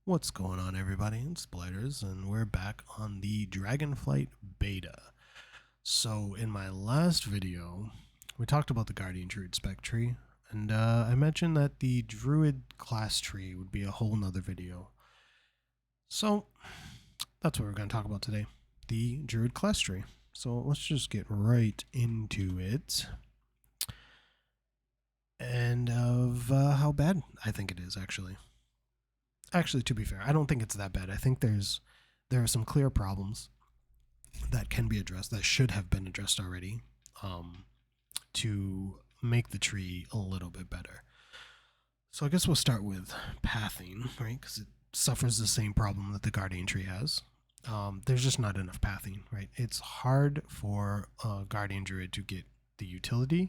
What's going on, everybody? It's Blighters, and we're back on the Dragonflight beta. So, in my last video, we talked about the Guardian Druid spec tree, and I mentioned that the Druid class tree would be a whole nother video. So, that's what we're going to talk about today, the Druid class tree. So, let's just get right into it. And of how bad I think it is, actually. Actually, to be fair, I don't think it's that bad. I think there are some clear problems that can be addressed, that should have been addressed already, to make the tree a little bit better. So I guess we'll start with pathing, right? Because it suffers the same problem that the Guardian tree has. There's just not enough pathing, right? It's hard for a Guardian Druid to get the utility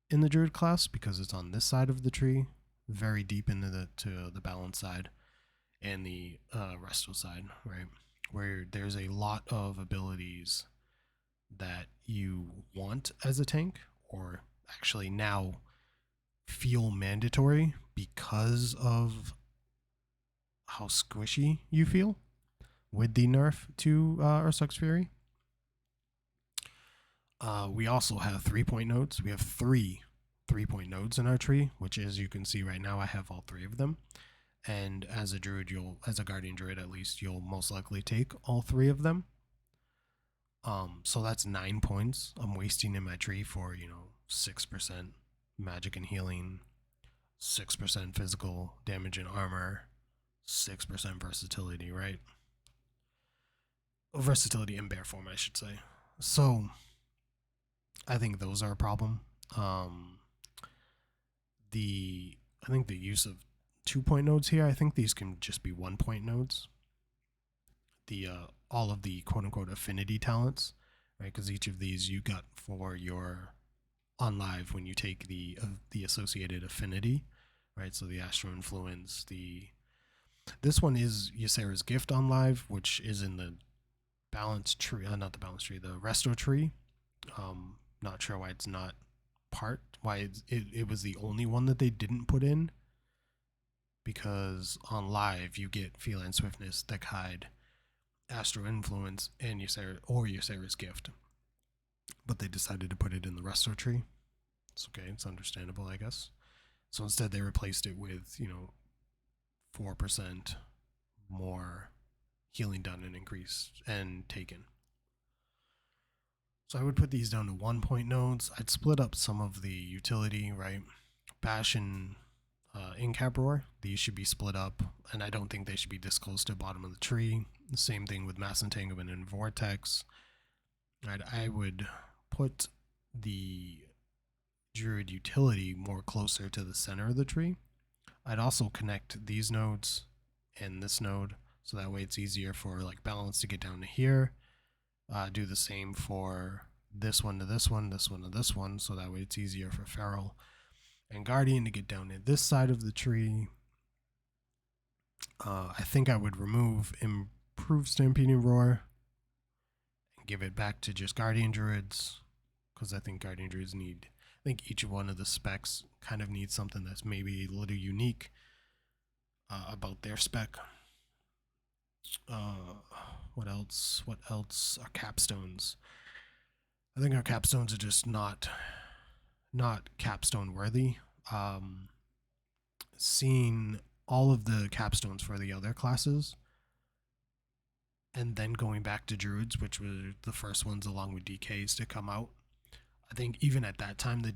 in the Druid class because it's on this side of the tree, very deep into the balance side and the resto side, right? Where there's a lot of abilities that you want as a tank, or actually now feel mandatory because of how squishy you feel with the nerf to Ursuck's Fury. We also have 3-point nodes. We have three 3-point nodes in our tree, which, as you can see right now, I have all three of them. And as a druid, as a guardian druid at least, you'll most likely take all three of them. So that's 9 points I'm wasting in my tree for 6% magic and healing, 6% physical damage and armor, 6% versatility, right? Versatility in bear form, I should say. So I think those are a problem. I think the use of 2-point nodes here, I think these can just be 1-point nodes. The all of the quote unquote affinity talents, right? Because each of these you got for your on live when you take the associated affinity, right? So the Astro Influence, this one is Ysera's Gift on live, which is in the balance tree, not the balance tree, the resto tree. Not sure why it's not why it was the only one that they didn't put in, because on live you get Feline Swiftness, Thick Hide, Astro Influence, and Ysera's Gift, but they decided to put it in the resto tree. It's okay, it's understandable, I guess. So instead they replaced it with 4% more healing done and increased and taken. So I would put these down to 1-point nodes. I'd split up some of the utility, right? Bash and Incap Roar, these should be split up, and I don't think they should be this close to the bottom of the tree. The same thing with Mass Entanglement and Vortex. Right, I would put the Druid utility more closer to the center of the tree. I'd also connect these nodes and this node, so that way it's easier for like balance to get down to here. Do the same for this one to this one, this one to this one, so that way it's easier for Feral and Guardian to get down to this side of the tree. I think I would remove Improved Stampeding Roar and give it back to just Guardian Druids, because I think Guardian Druids I think each one of the specs kind of needs something that's maybe a little unique about their spec. What else? Our capstones. I think our capstones are just not capstone worthy. Seeing all of the capstones for the other classes and then going back to druids, which were the first ones along with DKs to come out, I think even at that time the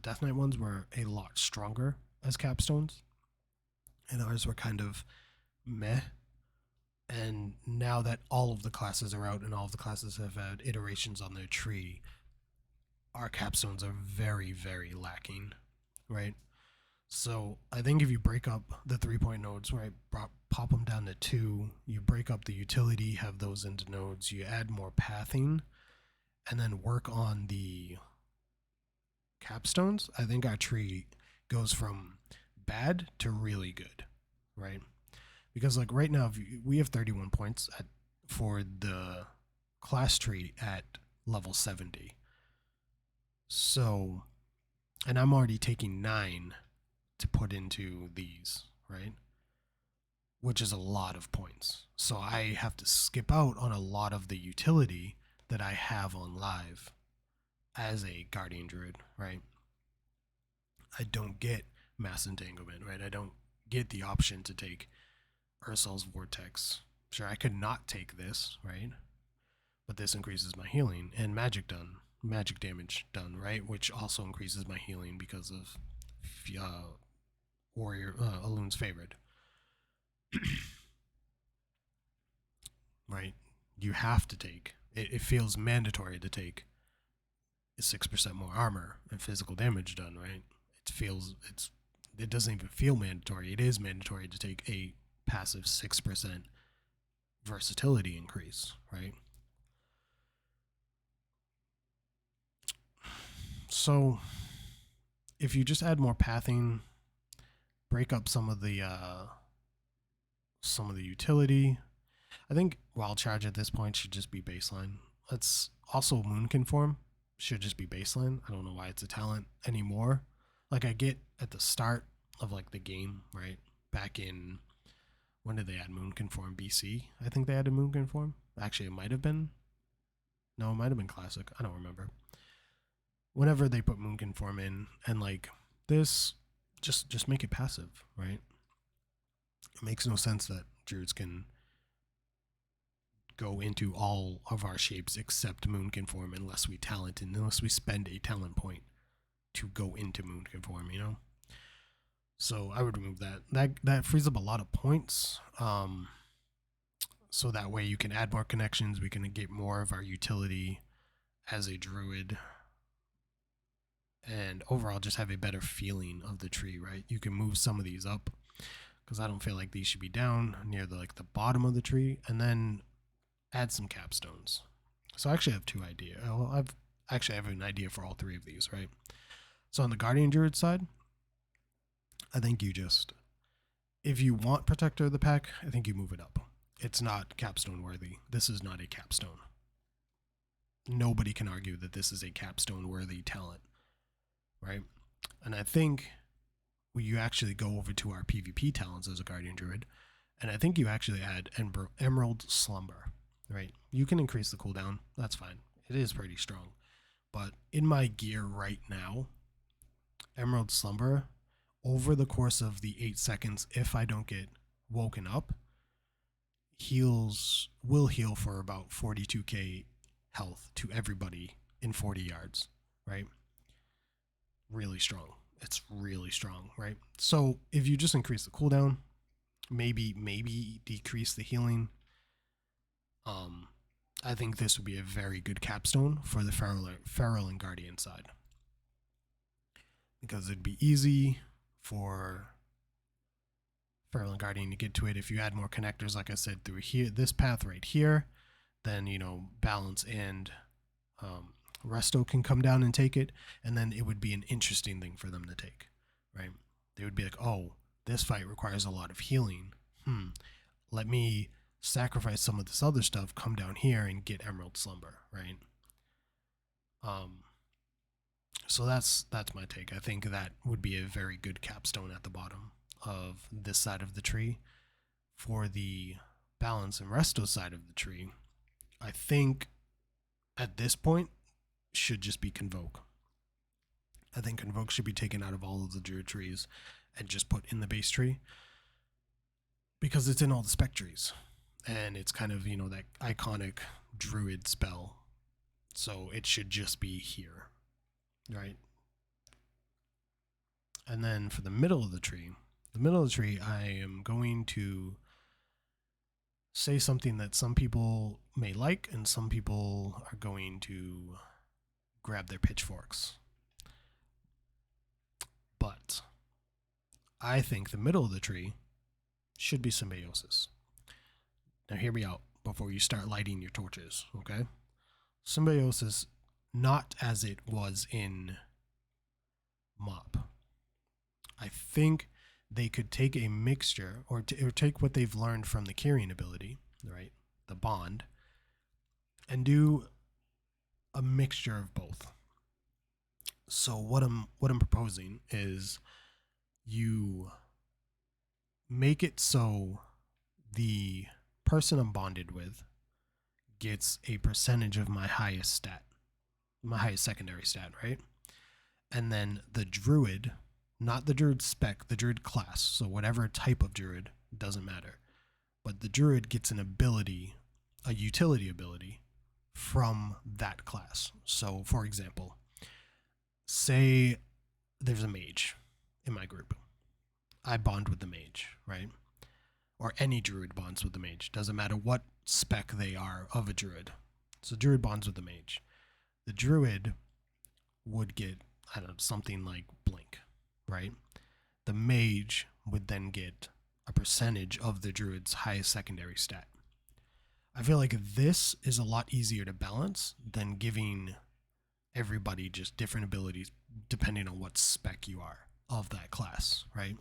Death Knight ones were a lot stronger as capstones, and ours were kind of meh. And now that all of the classes are out and all of the classes have had iterations on their tree, our capstones are very, very lacking, right? So I think if you break up the 3-point nodes, right, pop them down to 2, you break up the utility, have those into nodes, you add more pathing, and then work on the capstones, I think our tree goes from bad to really good, right? Because like right now, we have 31 points for the class tree at level 70. So, and I'm already taking 9 to put into these, right? which is a lot of points. So I have to skip out on a lot of the utility that I have on live as a Guardian Druid, right? I don't get Mass Entanglement, right? I don't get the option to take Ursol's Vortex. Sure, I could not take this, right? But this increases my healing and magic damage done, right? Which also increases my healing because of Warrior Alun's Favored, right? You have to take. It feels mandatory to take 6% more armor and physical damage done, right? It doesn't even feel mandatory. It is mandatory to take a passive 6% versatility increase, right? So if you just add more pathing, break up some of the utility, I think Wild Charge at this point should just be baseline. Let's also Moonconform should just be baseline. I don't know why it's a talent anymore. Like I get at the start of like the game, right? Back in when did they add Moonconform? BC? I think they added Moonconform. Actually, it might have been. No, it might have been Classic. I don't remember. Whenever they put Moonconform in, and like this, just make it passive, right? It makes no sense that Druids can go into all of our shapes except Moonconform unless we spend a talent point to go into Moonconform, you know? So I would remove that. That frees up a lot of points. So that way you can add more connections. We can get more of our utility as a druid. And overall just have a better feeling of the tree, right? You can move some of these up because I don't feel like these should be down near the bottom of the tree, and then add some capstones. So I actually have two ideas. Well, I have an idea for all three of these, right? So on the Guardian Druid side, I think you just, if you want Protector of the Pack, I think you move it up. It's not capstone worthy. This is not a capstone. Nobody can argue that this is a capstone worthy talent, right? And I think you actually go over to our PvP talents as a Guardian Druid, and I think you actually add Emerald Slumber, right? You can increase the cooldown. That's fine. It is pretty strong. But in my gear right now, Emerald Slumber, over the course of the 8 seconds, if I don't get woken up, will heal for about 42k health to everybody in 40 yards, right? Really strong. It's really strong, right? So if you just increase the cooldown, maybe decrease the healing, I think this would be a very good capstone for the Feral and Guardian side, because it'd be easy for Feral and Guardian to get to it. If you add more connectors, like I said, through here, this path right here, then Balance and Resto can come down and take it, and then it would be an interesting thing for them to take, right? They would be like, oh, this fight requires a lot of healing. Let me sacrifice some of this other stuff, come down here and get Emerald Slumber, right? So that's my take. I think that would be a very good capstone at the bottom of this side of the tree. For the Balance and Resto side of the tree, I think at this point should just be Convoke. I think Convoke should be taken out of all of the Druid trees and just put in the base tree, because it's in all the spec trees, and it's kind of that iconic Druid spell, so it should just be here, right? And then for the middle of the tree, I am going to say something that some people may like and some people are going to grab their pitchforks. But I think the middle of the tree should be Symbiosis. Now hear me out before you start lighting your torches, okay? Symbiosis, not as it was in MoP. I think they could take a mixture, or take what they've learned from the carrying ability, right, the bond, and do a mixture of both. So what I'm proposing is you make it so the person I'm bonded with gets a percentage of my highest stat, my highest secondary stat, right? And then the druid, not the druid spec, the druid class, so whatever type of druid, doesn't matter. But the druid gets an ability, a utility ability from that class. So, for example, say there's a mage in my group. I bond with the mage, right? Or any druid bonds with the mage. Doesn't matter what spec they are of a druid. So druid bonds with the mage. The druid would get, I don't know, something like blink, right? The mage would then get a percentage of the druid's highest secondary stat. I feel like this is a lot easier to balance than giving everybody just different abilities depending on what spec you are of that class, right?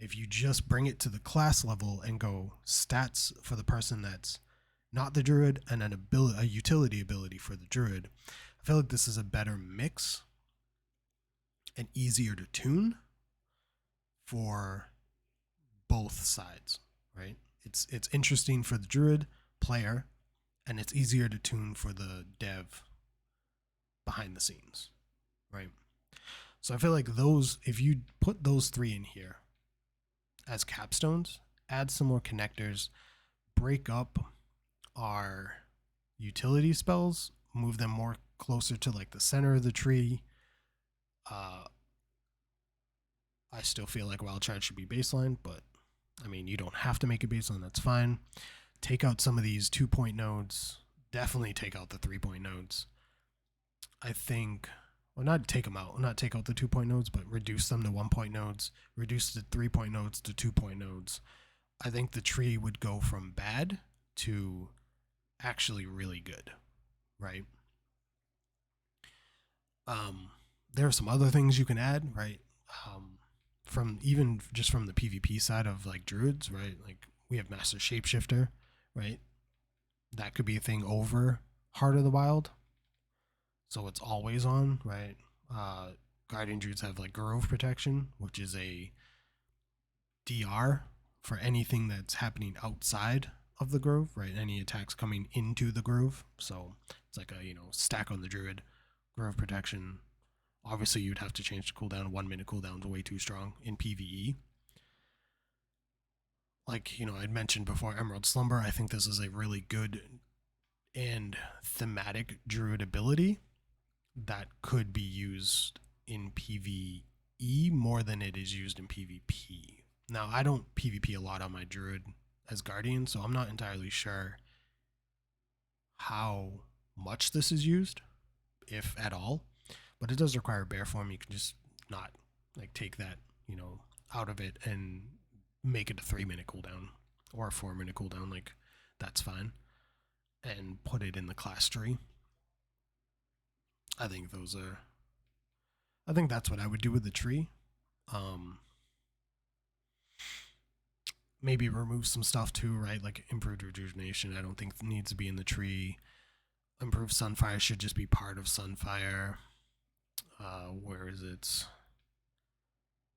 If you just bring it to the class level and go stats for the person that's not the druid and an ability, a utility ability for the druid, I feel like this is a better mix and easier to tune for both sides, right? It's interesting for the druid player and it's easier to tune for the dev behind the scenes, right? So I feel like those, if you put those three in here as capstones, add some more connectors, break up our utility spells, move them more closer to like the center of the tree. I still feel like Wild Charge should be baseline, but I mean, you don't have to make it baseline, that's fine. Take out some of these 2-point nodes, definitely take out the 3-point nodes. I think, well, not take them out, not take out the 2-point nodes, but reduce them to 1-point nodes, reduce the 3-point nodes to 2-point nodes. I think the tree would go from bad to actually really good, right? There are some other things you can add, right? From even just from the PvP side of like druids, right? Like we have Master Shapeshifter, right? That could be a thing over Heart of the Wild. So it's always on, right? Guardian Druids have like Grove Protection, which is a DR for anything that's happening outside of the Grove, right? Any attacks coming into the Grove. So it's like a, stack on the Druid, Grove Protection. Obviously, you'd have to change the cooldown. 1 minute cooldown is way too strong in PvE. Like, I'd mentioned before, Emerald Slumber. I think this is a really good and thematic Druid ability that could be used in PvE more than it is used in PvP. Now, I don't PvP a lot on my Druid as Guardian, so I'm not entirely sure how much this is used, if at all. But it does require bear form. You can just not like take that, out of it and make it a 3-minute cooldown or a 4-minute cooldown. Like that's fine, and put it in the class tree. I think that's what I would do with the tree. Maybe remove some stuff too, right? Like improved rejuvenation. I don't think it needs to be in the tree. Improved Sunfire should just be part of Sunfire. Where is it?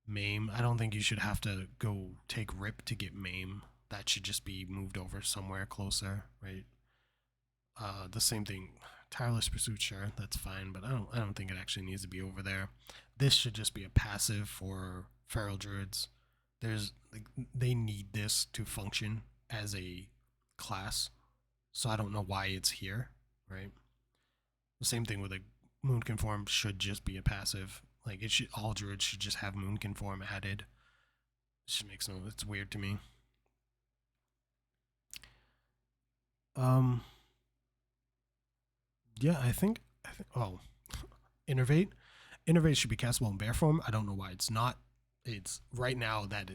Maim. I don't think you should have to go take Rip to get Maim. That should just be moved over somewhere closer, right? The same thing. Tireless Pursuit, sure, that's fine, but I don't think it actually needs to be over there. This should just be a passive for Feral Druids. They need this to function as a class, so I don't know why it's here, right? The same thing with Moon Conform should just be a passive. Like all druids should just have Moon Conform added. It just makes it's weird to me. Yeah, I think Innervate. Innervate should be castable in bear form. I don't know why it's not. It's right now that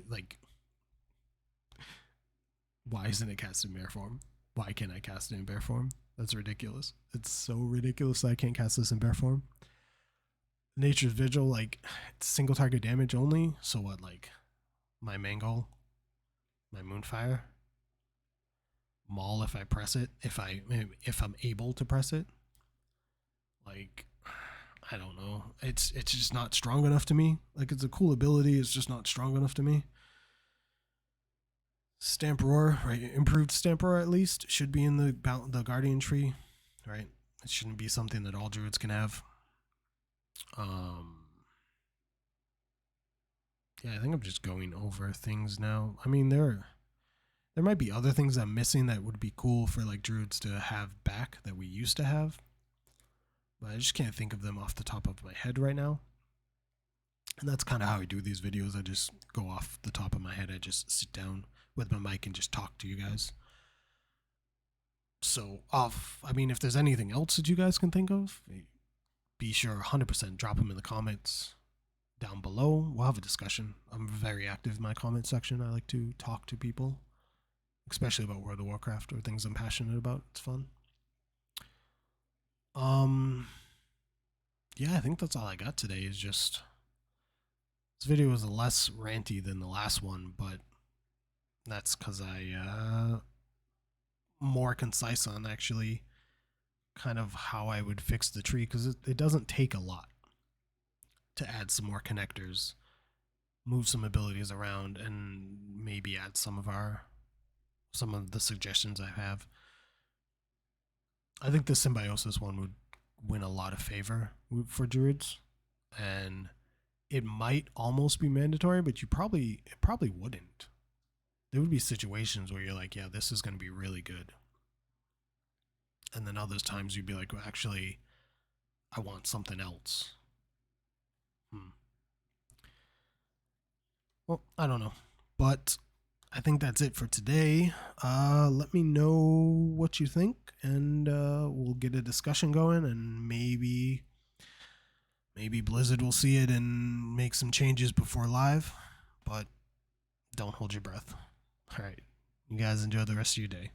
why isn't it cast in bear form? Why can't I cast it in bear form? That's ridiculous. It's so ridiculous that I can't cast this in bear form. Nature's Vigil, like, it's single target damage only. So what, like, my Mangle, my Moonfire, Maul if I press it, if I'm able to press it. Like, I don't know. It's just not strong enough to me. Like, it's a cool ability. It's just not strong enough to me. Stamp Roar, right? Improved Stamp Roar at least should be in the Guardian tree, right? It shouldn't be something that all druids can have. Yeah, I think I'm just going over things now. I mean, there might be other things I'm missing that would be cool for like druids to have back that we used to have, but I just can't think of them off the top of my head right now. And that's kind of how I do these videos. I just go off the top of my head. I just sit down with my mic and just talk to you guys. So, I mean, if there's anything else that you guys can think of, be sure 100% drop them in the comments down below. We'll have a discussion. I'm very active in my comment section. I like to talk to people, especially about World of Warcraft or things I'm passionate about. It's fun. Yeah, I think that's all I got today. Is just this video was less ranty than the last one, but that's because I more concise on actually kind of how I would fix the tree, because it doesn't take a lot to add some more connectors, move some abilities around, and maybe add some of the suggestions I have. I think the symbiosis one would win a lot of favor for druids, and it might almost be mandatory, but it probably wouldn't. There would be situations where you're like, yeah, this is going to be really good, and then other times you'd be like, well, actually, I want something else. Well, I don't know, but I think that's it for today. Let me know what you think, and we'll get a discussion going, and maybe Blizzard will see it and make some changes before live, but don't hold your breath. All right, you guys enjoy the rest of your day.